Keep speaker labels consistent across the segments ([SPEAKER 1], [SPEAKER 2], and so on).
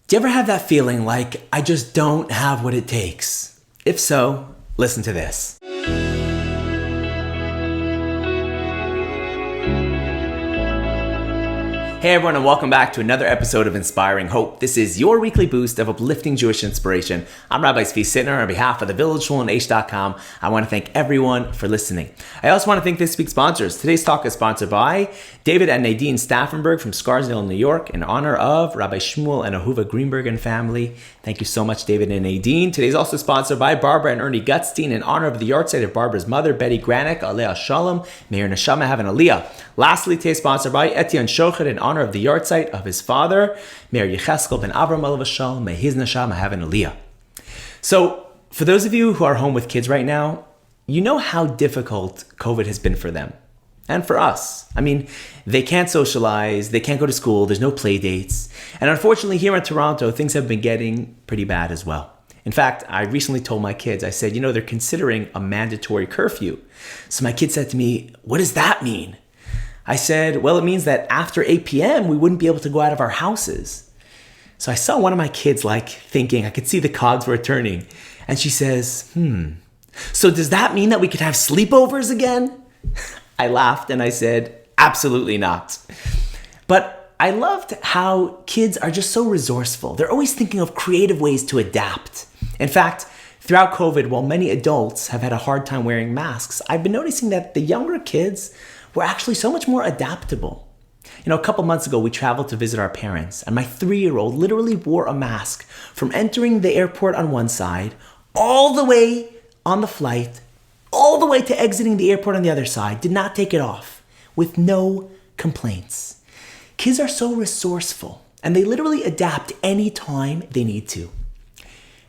[SPEAKER 1] Do you ever have that feeling like, I just don't have what it takes? If so, listen to this. Hey everyone, and welcome back to another episode of Inspiring Hope. This is your weekly boost of uplifting Jewish inspiration. I'm Rabbi Tzvi Sytner on behalf of the Village Shul and H.com. I want to thank everyone for listening. I also want to thank this week's sponsors. Today's talk is sponsored by David and Nadine Staffenberg from Scarsdale, New York, in honor of Rabbi Shmuel and Ahuva Greenberg and family. Thank you so much, David and Nadine. Today's also sponsored by Barbara and Ernie Gutstein in honor of the yahrzeit of Barbara's mother, Betty Granick, Aliyah Shalom. May her neshama have an aliyah. Lastly, today's sponsored by Etienne Shochet in honor of the yahrzeit of his father, Meir Yecheskel ben Avram alav Shalom. May his neshama have an aliyah. So, for those of you who are home with kids right now, you know how difficult COVID has been for them. And for us. I mean, they can't socialize, they can't go to school, there's no play dates. And unfortunately, here in Toronto, things have been getting pretty bad as well. In fact, I recently told my kids, I said, they're considering a mandatory curfew. So my kid said to me, what does that mean? I said, well, it means that after 8 p.m., we wouldn't be able to go out of our houses. So I saw one of my kids thinking, I could see the cogs were turning. And she says, so does that mean that we could have sleepovers again? I laughed and I said, absolutely not. But I loved how kids are just so resourceful. They're always thinking of creative ways to adapt. In fact, throughout COVID, while many adults have had a hard time wearing masks, I've been noticing that the younger kids were actually so much more adaptable. A couple months ago, we traveled to visit our parents, and my 3-year-old literally wore a mask from entering the airport on one side, all the way on the flight, all the way to exiting the airport on the other side, did not take it off, with no complaints. Kids are so resourceful, and they literally adapt any time they need to.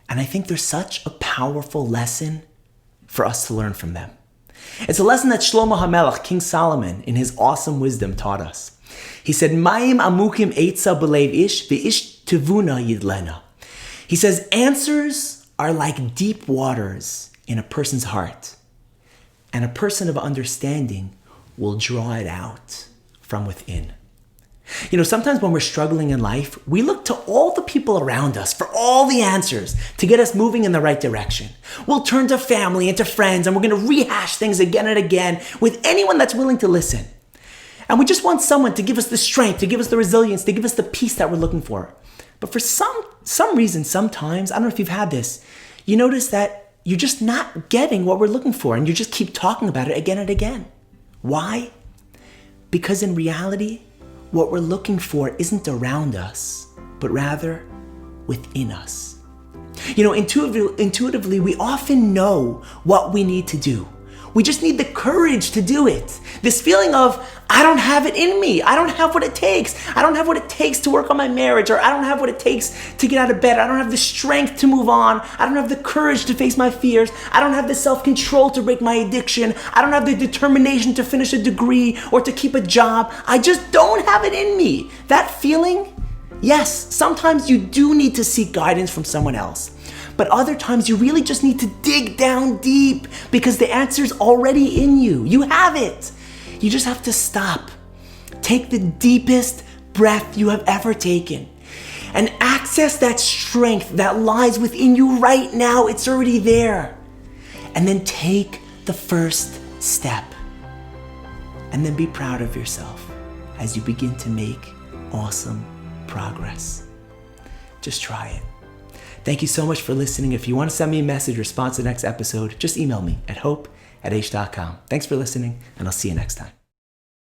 [SPEAKER 1] And I think there's such a powerful lesson for us to learn from them. It's a lesson that Shlomo HaMelech, King Solomon, in his awesome wisdom taught us. He said, Mayim amukim eitza b'leiv ish, v'ish tevuna yidlena. He says, answers are like deep waters in a person's heart, and a person of understanding will draw it out from within. Sometimes when we're struggling in life, we look to all the people around us for all the answers to get us moving in the right direction. We'll turn to family and to friends, and we're going to rehash things again and again with anyone that's willing to listen. And we just want someone to give us the strength, to give us the resilience, to give us the peace that we're looking for. But for some reason, sometimes, I don't know if you've had this, you notice that you're just not getting what we're looking for, and you just keep talking about it again and again. Why? Because in reality, what we're looking for isn't around us, but rather within us. Intuitively, we often know what we need to do. We just need the courage to do it. This feeling of, I don't have it in me. I don't have what it takes. I don't have what it takes to work on my marriage, or I don't have what it takes to get out of bed. I don't have the strength to move on. I don't have the courage to face my fears. I don't have the self-control to break my addiction. I don't have the determination to finish a degree or to keep a job. I just don't have it in me. That feeling, yes, sometimes you do need to seek guidance from someone else. But other times you really just need to dig down deep because the answer's already in you. You have it. You just have to stop. Take the deepest breath you have ever taken and access that strength that lies within you right now. It's already there. And then take the first step. And then be proud of yourself as you begin to make awesome progress. Just try it. Thank you so much for listening. If you want to send me a message or response to the next episode, just email me at hope@h.com. Thanks for listening, and I'll see you next time.